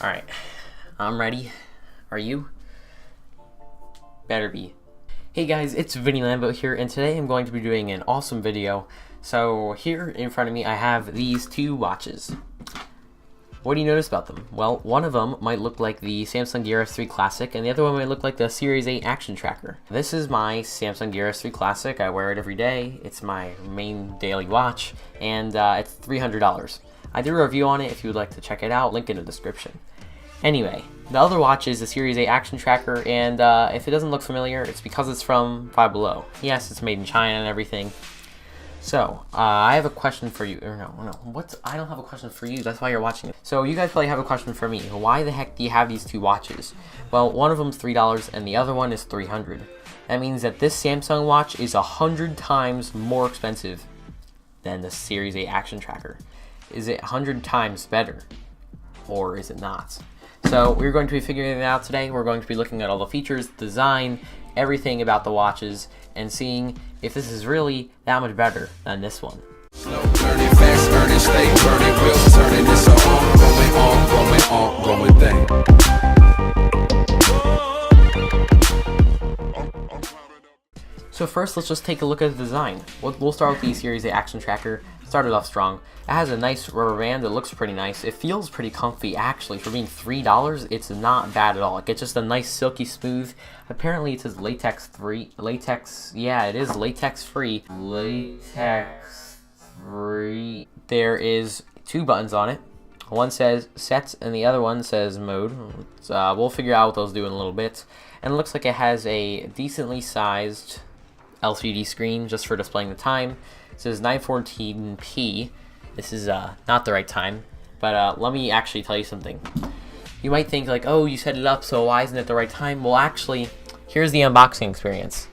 Alright, I'm ready. Are you? Better be. Hey guys, it's VinnyLambo here, and today I'm going to be doing an awesome video. So here in front of me I have these two watches. What do you notice about them? Well, one of them might look like the Samsung Gear S3 Classic, and the other one might look like the Series 8 Action Tracker. This is my Samsung Gear S3 Classic. I wear it every day. It's my main daily watch, and it's $300. I did a review on it if you would like to check it out, link in the description. Anyway, the other watch is the Series 8 Action Tracker, and if it doesn't look familiar, it's because it's from Five Below. Yes, it's made in China and everything. So, I have a question for you. Or no, I don't have a question for you, that's why you're watching it. So, you guys probably have a question for me. Why the heck do you have these two watches? Well, one of them's $3 and the other one is $300. That means that this Samsung watch is 100 times more expensive than the Series 8 Action Tracker. Is it 100 times better? Or is it not? So we're going to be figuring it out today. We're going to be looking at all the features, design, everything about the watches, and seeing if this is really that much better than this one. So first, let's just take a look at the design. We'll start with the Series 8 Action Tracker. Started off strong. It has a nice rubber band. It looks pretty nice. It feels pretty comfy, actually. For being $3, it's not bad at all. It gets just a nice silky smooth. Apparently, it says latex free. Yeah, it is latex free. Latex free. There is two buttons on it. One says set and the other one says mode. So, we'll figure out what those do in a little bit. And it looks like it has a decently sized LCD screen just for displaying the time. It says 914p. This is not the right time, but let me actually tell you something. You might think like, oh, you set it up, so why isn't it the right time? Well, actually, here's the unboxing experience.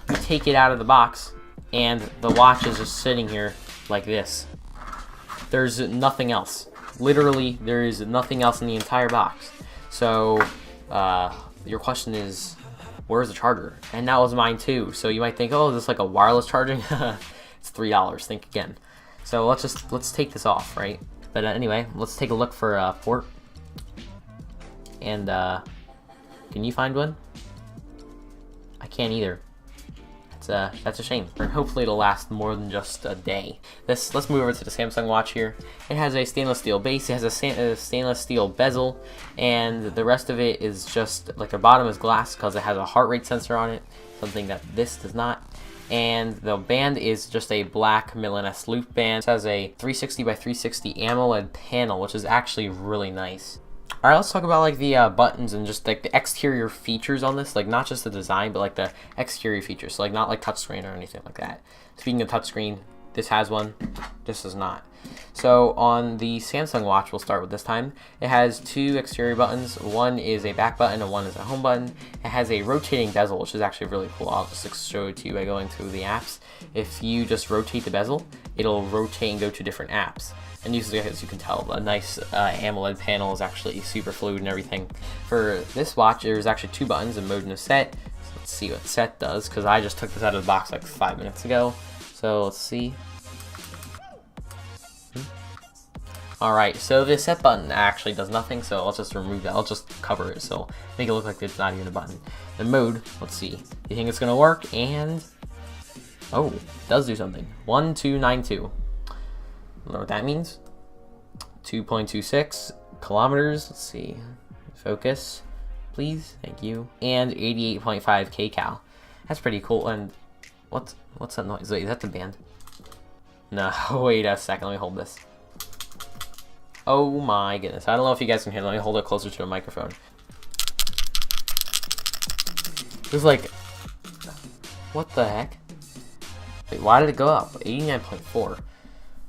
You take it out of the box, and the watch is just sitting here like this. There's nothing else. Literally, there is nothing else in the entire box. So, your question is, where's the charger? And that was mine too. So you might think, oh, is this like a wireless charging? It's $3. Think again. So let's take this off, right? But anyway, let's take a look for a port. And can you find one? I can't either. That's a shame. Hopefully it'll last more than just a day. Let's move over to the Samsung watch here. It has a stainless steel base. It has a stainless steel bezel, and the rest of it is just like the bottom is glass because it has a heart rate sensor on it, something that this does not. And the band is just a black Millen S loop band. It has a 360 by 360 AMOLED panel, which is actually really nice. Alright, let's talk about like the buttons and just like the exterior features on this, like not just the design, but like the exterior features, so like not like touchscreen or anything like that. Speaking of touchscreen, this has one, this does not. So on the Samsung watch, we'll start with this time. It has two exterior buttons. One is a back button and one is a home button. It has a rotating bezel, which is actually really cool. I'll just show it to you by going through the apps. If you just rotate the bezel, it'll rotate and go to different apps. And usually, as you can tell, a nice AMOLED panel is actually super fluid and everything. For this watch, there's actually two buttons, a mode and a set. So let's see what set does, because I just took this out of the box like 5 minutes ago. So let's see. Alright, so the set button actually does nothing, so I'll just remove that. I'll just cover it, so make it look like it's not even a button. The mode, let's see. You think it's going to work? And, oh, it does do something. 1292. I don't know what that means. 2.26 kilometers. Let's see. Focus, please. Thank you. And 88.5 kcal. That's pretty cool. And what's that noise? Wait, is that the band? No, wait a second. Let me hold this. Oh my goodness. I don't know if you guys can hear. Let me hold it closer to the microphone. It was like, what the heck? Wait, why did it go up? 89.4.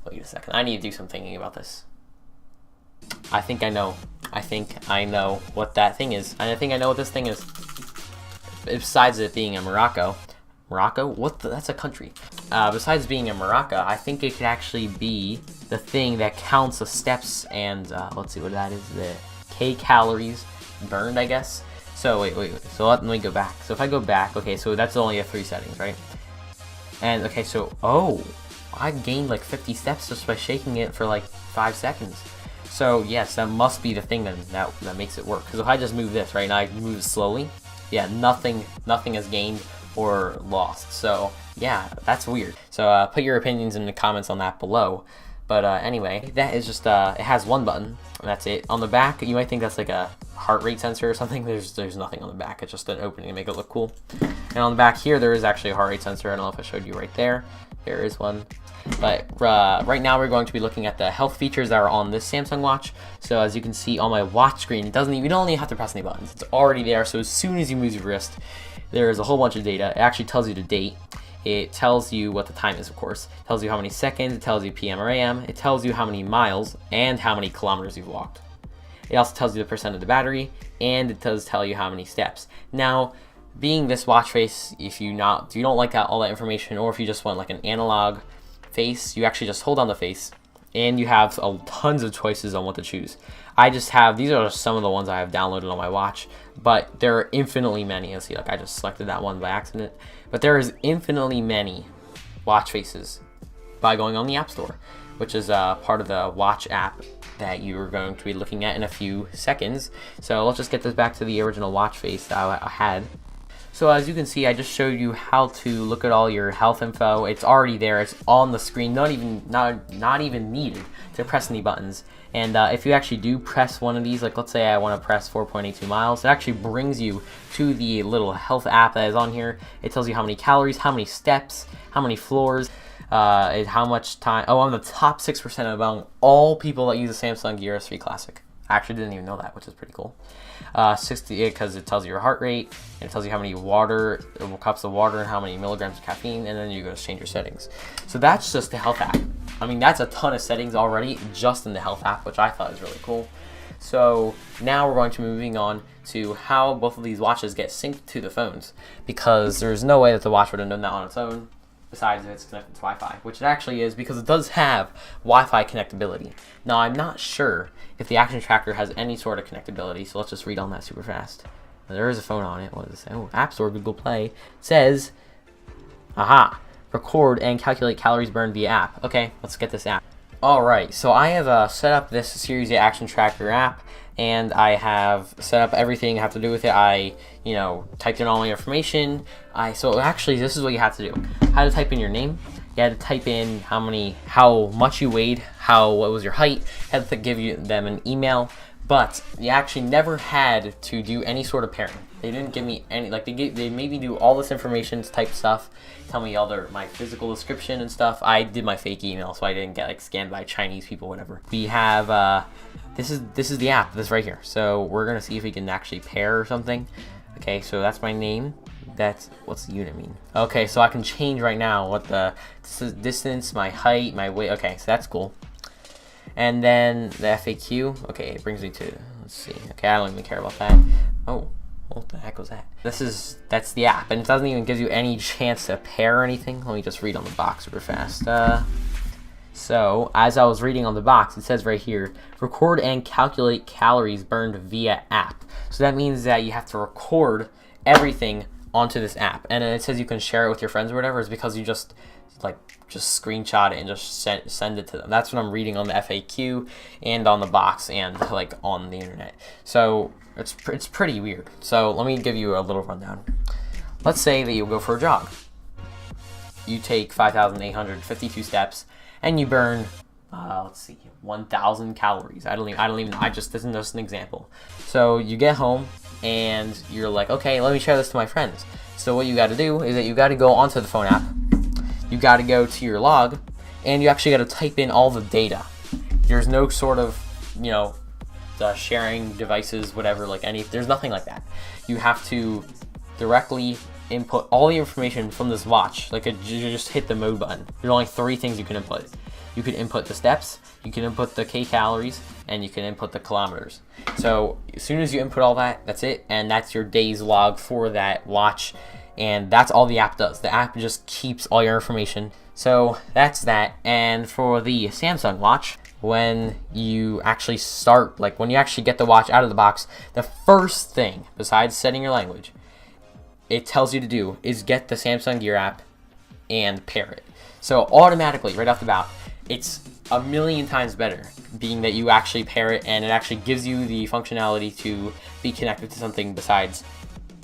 Wait a second. I need to do some thinking about this. I think I know. I think I know what that thing is. And I think I know what this thing is. Besides it being a Morocco. Morocco? That's a country. Besides being a Morocco, I think it could actually be the thing that counts the steps and, let's see what that is, the calories burned, I guess. So, wait. So let me go back. So if I go back, okay, so that's only a 3 settings, right? And, okay, so, oh, I gained like 50 steps just by shaking it for like 5 seconds. So yes, that must be the thing that makes it work. Because if I just move this, right, and I move it slowly, yeah, nothing is gained or lost. So yeah, that's weird. So put your opinions in the comments on that below. But anyway, that is just, it has one button, and that's it. On the back, you might think that's like a heart rate sensor or something. There's nothing on the back. It's just an opening to make it look cool. And on the back here, there is actually a heart rate sensor. I don't know if I showed you right there. There is one. But right now we're going to be looking at the health features that are on this Samsung watch. So as you can see on my watch screen, you don't even have to press any buttons. It's already there. So as soon as you move your wrist, there is a whole bunch of data. It actually tells you the date. It tells you what the time is, of course. It tells you how many seconds. It tells you PM or AM. It tells you how many miles and how many kilometers you've walked. It also tells you the percent of the battery, and it does tell you how many steps. Now, being this watch face, if you don't like all that information, or if you just want like an analog face, you actually just hold on the face, and you have tons of choices on what to choose. These are just some of the ones I have downloaded on my watch, but there are infinitely many. You'll see, like I just selected that one by accident, but there is infinitely many watch faces by going on the App Store, which is part of the watch app that you're going to be looking at in a few seconds. So let's just get this back to the original watch face that I had. So as you can see, I just showed you how to look at all your health info. It's already there. It's on the screen. Not even needed to press any buttons. And if you actually do press one of these, like let's say I want to press 4.82 miles, it actually brings you to the little health app that is on here. It tells you how many calories, how many steps, how many floors, how much time. Oh, I'm the top 6% among all people that use a Samsung Gear S3 Classic. I actually didn't even know that, which is pretty cool. 68 because it tells you your heart rate, and it tells you how many cups of water and how many milligrams of caffeine, and then you go to change your settings. So that's just the health app. I mean, that's a ton of settings already just in the health app, which I thought was really cool. So now we're going to be moving on to how both of these watches get synced to the phones, because there's no way that the watch would have done that on its own, besides if it's connected to Wi-Fi, which it actually is because it does have Wi-Fi connectability. Now, I'm not sure if the action tracker has any sort of connectability, so let's just read on that super fast. There is a phone on it. What does it say? Oh, App Store, Google Play. It says, aha, record and calculate calories burned via app. Okay, let's get this app. Alright, so I have set up this Series A action tracker app, and I have set up everything I have to do with it. I, typed in all my information. So actually, this is what you have to do. How to type in your name. You had to type in how much you weighed, what was your height. You had to give them an email, but you actually never had to do any sort of pairing. They didn't give me any, they made me do all this information type stuff, tell me my physical description and stuff. I did my fake email, so I didn't get scanned by Chinese people, whatever. We have, this is the app, this right here. So we're gonna see if we can actually pair or something. Okay, so that's my name. What's the unit mean? Okay, so I can change right now what this is distance, my height, my weight. Okay, so that's cool. And then the FAQ. Okay, it brings me to, let's see. Okay, I don't even care about that. Oh, what the heck was that? That's the app, and it doesn't even give you any chance to pair or anything. Let me just read on the box super fast. So, as I was reading on the box, it says right here, record and calculate calories burned via app. So that means that you have to record everything onto this app, and then it says you can share it with your friends or whatever. Is because you just screenshot it and just send it to them. That's what I'm reading on the FAQ and on the box and on the internet. So it's pretty weird. So let me give you a little rundown. Let's say that you go for a jog. You take 5,852 steps and you burn, let's see, 1,000 calories. I don't even know. This is just an example. So you get home and you're like, okay, let me share this to my friends. So what you got to do is that you got to go onto the phone app. You got to go to your log, and you actually got to type in all the data. There's no sort of, the sharing devices, whatever, there's nothing like that. You have to directly input all the information from this watch. You just hit the mode button. There's only 3 things you can input. You can input the steps, you can input the calories, and you can input the kilometers. So as soon as you input all that, that's it, and that's your day's log for that watch. And that's all the app does. The app just keeps all your information. So that's that. And for the Samsung watch, when you actually when you actually get the watch out of the box, the first thing, besides setting your language, it tells you to do is get the Samsung Gear app and pair it. So automatically, right off the bat, it's a million times better, being that you actually pair it and it actually gives you the functionality to be connected to something besides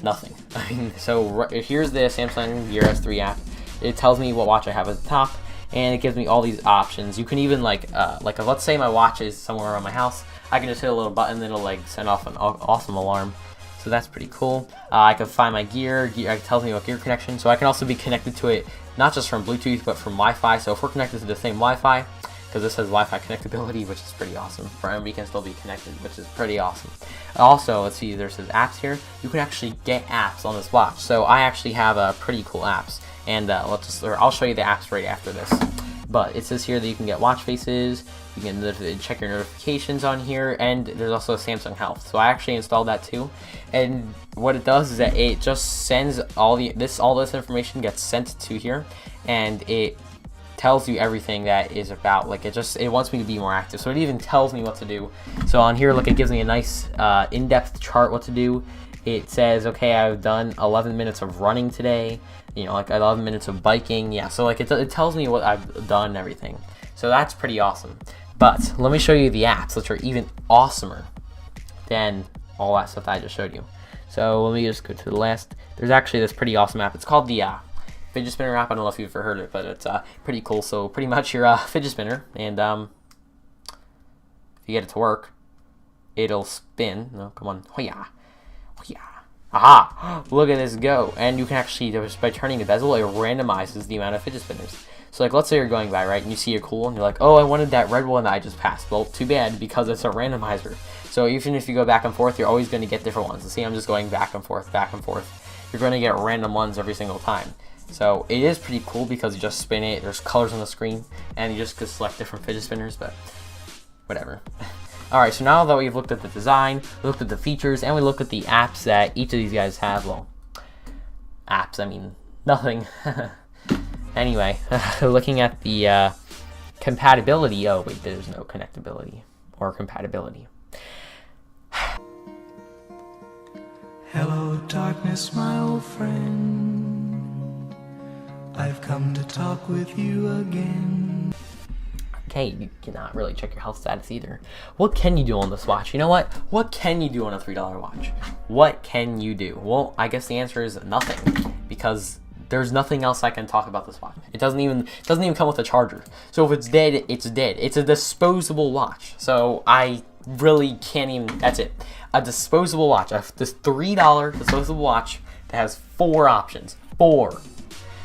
nothing. I mean, so here's the Samsung Gear S3 app. It tells me what watch I have at the top, and it gives me all these options. You can even like let's say my watch is somewhere around my house, I can just hit a little button and it'll like send off an awesome alarm. So that's pretty cool. I can find my gear. It tells me about gear connection, so I can also be connected to it not just from Bluetooth but from Wi-Fi. So if we're connected to the same Wi-Fi, because this has Wi-Fi connectability, which is pretty awesome. We can still be connected, which is pretty awesome. Also, let's see, there's apps here. You can actually get apps on this watch. So I actually have pretty cool apps, and I'll show you the apps right after this. But it says here that you can get watch faces, you can check your notifications on here, and there's also Samsung Health. So I actually installed that too. And what it does is that it just sends all this information gets sent to here, and it tells you everything that is about, like, it wants me to be more active. So it even tells me what to do. So on here, look, it gives me a nice in-depth chart what to do. It says, okay, I've done 11 minutes of running today, you know, like 11 minutes of biking. Yeah, so like it tells me what I've done and everything. So that's pretty awesome. But let me show you the apps, which are even awesomer than all that stuff that I just showed you. So let me just go to the last. There's actually this pretty awesome app. It's called the fidget spinner app. I don't know if you've ever heard it, but it's pretty cool. So pretty much you're a fidget spinner, and if you get it to work, it'll spin. No, come on. Hoya. Hoya. Aha! Look at this go. And you can actually, just by turning the bezel, it randomizes the amount of fidget spinners. So like, let's say you're going by, right, and you see a cool, and you're like, oh, I wanted that red one that I just passed. Well, too bad, because it's a randomizer. So even if you go back and forth, you're always going to get different ones. So see, I'm just going back and forth, back and forth. You're going to get random ones every single time. So it is pretty cool because you just spin it, there's colors on the screen, and you just can select different fidget spinners, but whatever. Alright, so now that we've looked at the design, we looked at the features, and we looked at the apps that each of these guys have, well, apps, I mean, nothing. Anyway, looking at the compatibility, oh wait, there's no connectability or compatibility. Hello darkness, my old friend, I've come to talk with you again. Okay, you cannot really check your health status either. What can you do on this watch? You know what? What can you do on a $3 watch? What can you do? Well, I guess the answer is nothing, because there's nothing else I can talk about this watch. It doesn't even come with a charger. So if it's dead, it's dead. It's a disposable watch. So I really can't even, that's it. A disposable watch. This $3 disposable watch that has 4 options. 4.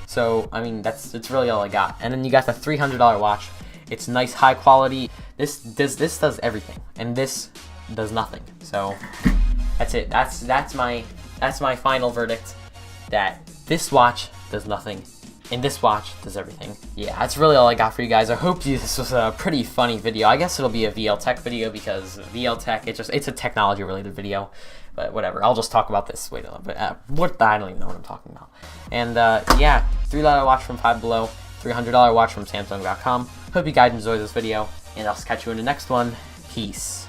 So, I mean, that's really all I got. And then you got the $300 watch. It's nice, high quality. This does everything, and this does nothing. So that's it. That's my final verdict. That this watch does nothing, and this watch does everything. Yeah, that's really all I got for you guys. I hope this was a pretty funny video. I guess it'll be a VL Tech video, because VL Tech, it's a technology related video. But whatever, I'll just talk about this. Wait a little bit. I don't even know what I'm talking about. And yeah, $3 watch from Five Below, $300 watch from Samsung.com. Hope you guys enjoyed this video, and I'll catch you in the next one. Peace.